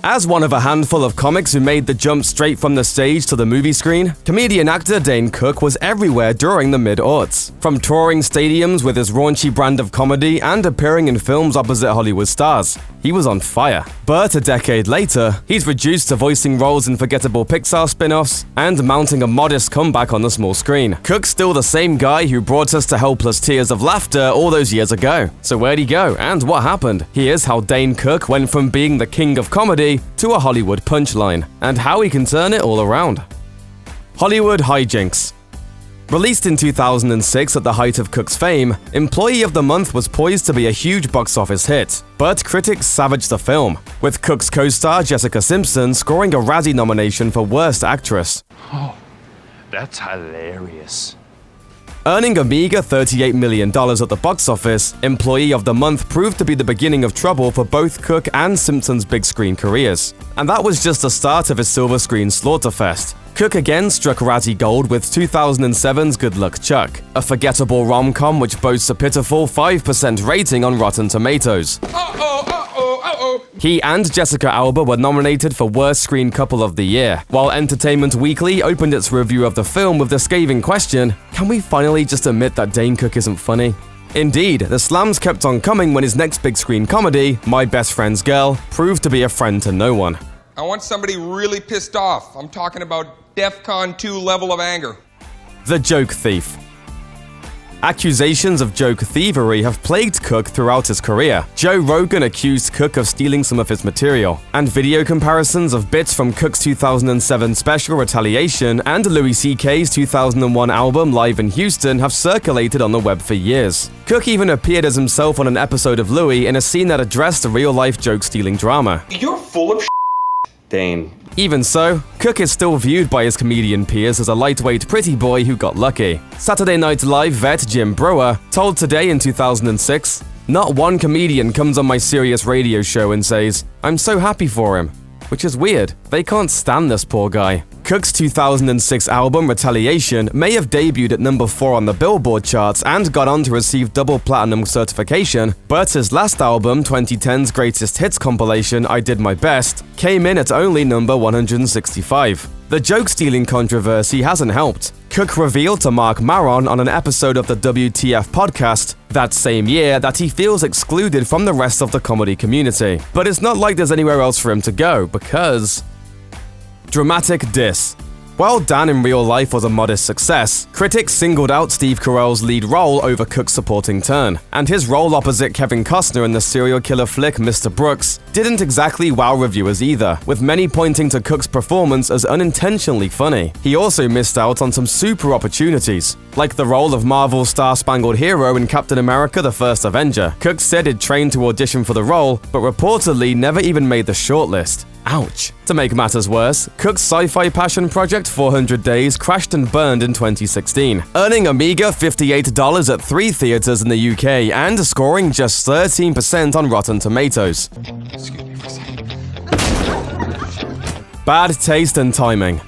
As one of a handful of comics who made the jump straight from the stage to the movie screen, comedian actor Dane Cook was everywhere during the mid-aughts. From touring stadiums with his raunchy brand of comedy and appearing in films opposite Hollywood stars, he was on fire. But a decade later, he's reduced to voicing roles in forgettable Pixar spin-offs and mounting a modest comeback on the small screen. Cook's still the same guy who brought us to helpless tears of laughter all those years ago. So where'd he go, and what happened? Here's how Dane Cook went from being the king of comedy to a Hollywood punchline, and how he can turn it all around. Hollywood hijinx. Released in 2006 at the height of Cook's fame, Employee of the Month was poised to be a huge box office hit, but critics savaged the film, with Cook's co-star Jessica Simpson scoring a Razzie nomination for Worst Actress. Oh, that's hilarious. Earning a meager $38 million at the box office, Employee of the Month proved to be the beginning of trouble for both Cook and Simpson's big screen careers. And that was just the start of his silver screen slaughterfest. Cook again struck Razzie Gold with 2007's Good Luck Chuck, a forgettable rom-com which boasts a pitiful 5% rating on Rotten Tomatoes. He and Jessica Alba were nominated for Worst Screen Couple of the Year, while Entertainment Weekly opened its review of the film with the scathing question, "Can we finally just admit that Dane Cook isn't funny?" Indeed, the slams kept on coming when his next big screen comedy, My Best Friend's Girl, proved to be a friend to no one. I want somebody really pissed off. I'm talking about DEFCON 2 level of anger. The Joke Thief. Accusations of joke thievery have plagued Cook throughout his career. Joe Rogan accused Cook of stealing some of his material, and video comparisons of bits from Cook's 2007 special Retaliation and Louis C.K.'s 2001 album Live in Houston have circulated on the web for years. Cook even appeared as himself on an episode of Louis in a scene that addressed a real-life joke-stealing drama. You're full of Dane. Even so, Cook is still viewed by his comedian peers as a lightweight pretty boy who got lucky. Saturday Night Live vet Jim Breuer told Today in 2006, "Not one comedian comes on my Sirius radio show and says, 'I'm so happy for him,' which is weird. They can't stand this poor guy." Cook's 2006 album Retaliation may have debuted at number 4 on the Billboard charts and gone on to receive double platinum certification, but his last album, 2010's greatest hits compilation I Did My Best, came in at only number 165. The joke-stealing controversy hasn't helped. Cook revealed to Mark Maron on an episode of the WTF podcast that same year that he feels excluded from the rest of the comedy community. But it's not like there's anywhere else for him to go, because... Dramatic diss. While Dan in real life was a modest success, critics singled out Steve Carell's lead role over Cook's supporting turn, and his role opposite Kevin Costner in the serial killer flick Mr. Brooks didn't exactly wow reviewers either, with many pointing to Cook's performance as unintentionally funny. He also missed out on some super opportunities, like the role of Marvel's Star-Spangled Hero in Captain America: The First Avenger. Cook said he'd trained to audition for the role, but reportedly never even made the shortlist. Ouch. To make matters worse, Cook's sci-fi passion project 400 Days crashed and burned in 2016, earning a meager $58 at 3 theaters in the UK and scoring just 13% on Rotten Tomatoes. Excuse me for a second. Bad taste and timing.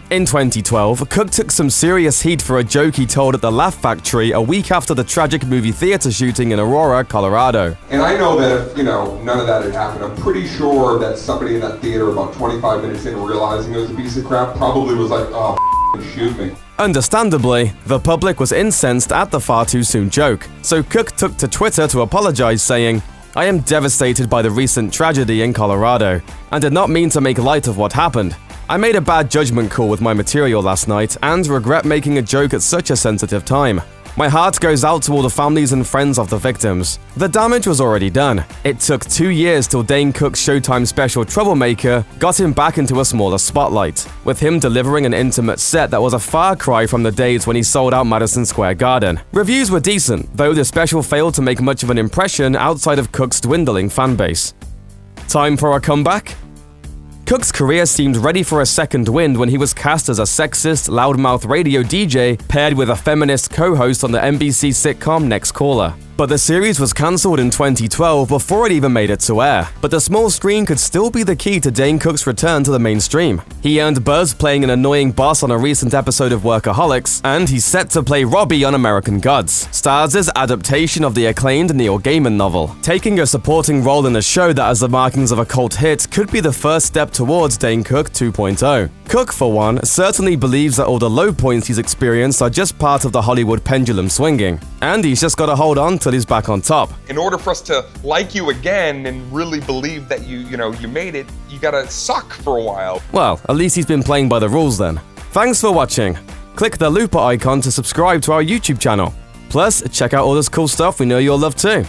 In 2012, Cook took some serious heat for a joke he told at the Laugh Factory a week after the tragic movie theater shooting in Aurora, Colorado. And I know that if, none of that had happened, I'm pretty sure that somebody in that theater about 25 minutes in realizing it was a piece of crap probably was like, "Oh, shoot me." Understandably, the public was incensed at the far too soon joke, so Cook took to Twitter to apologize, saying, "I am devastated by the recent tragedy in Colorado, and did not mean to make light of what happened. I made a bad judgment call with my material last night and regret making a joke at such a sensitive time. My heart goes out to all the families and friends of the victims. The damage was already done. It took 2 years till Dane Cook's Showtime special Troublemaker got him back into a smaller spotlight, with him delivering an intimate set that was a far cry from the days when he sold out Madison Square Garden. Reviews were decent, though the special failed to make much of an impression outside of Cook's dwindling fanbase. Time for a comeback? Cook's career seemed ready for a second wind when he was cast as a sexist, loudmouth radio DJ paired with a feminist co-host on the NBC sitcom Next Caller. but the series was cancelled in 2012 before it even made it to air. But the small screen could still be the key to Dane Cook's return to the mainstream. He earned buzz playing an annoying boss on a recent episode of Workaholics, and he's set to play Robbie on American Gods, Stars' adaptation of the acclaimed Neil Gaiman novel. Taking a supporting role in a show that has the markings of a cult hit could be the first step towards Dane Cook 2.0. Cook, for one, certainly believes that all the low points he's experienced are just part of the Hollywood pendulum swinging, and he's just got to hold on till he's back on top. In order for us to like you again and really believe that you made it, you gotta suck for a while. Well, at least he's been playing by the rules then. Thanks for watching. Click the looper icon to subscribe to our YouTube channel. Plus, check out all this cool stuff we know you'll love too.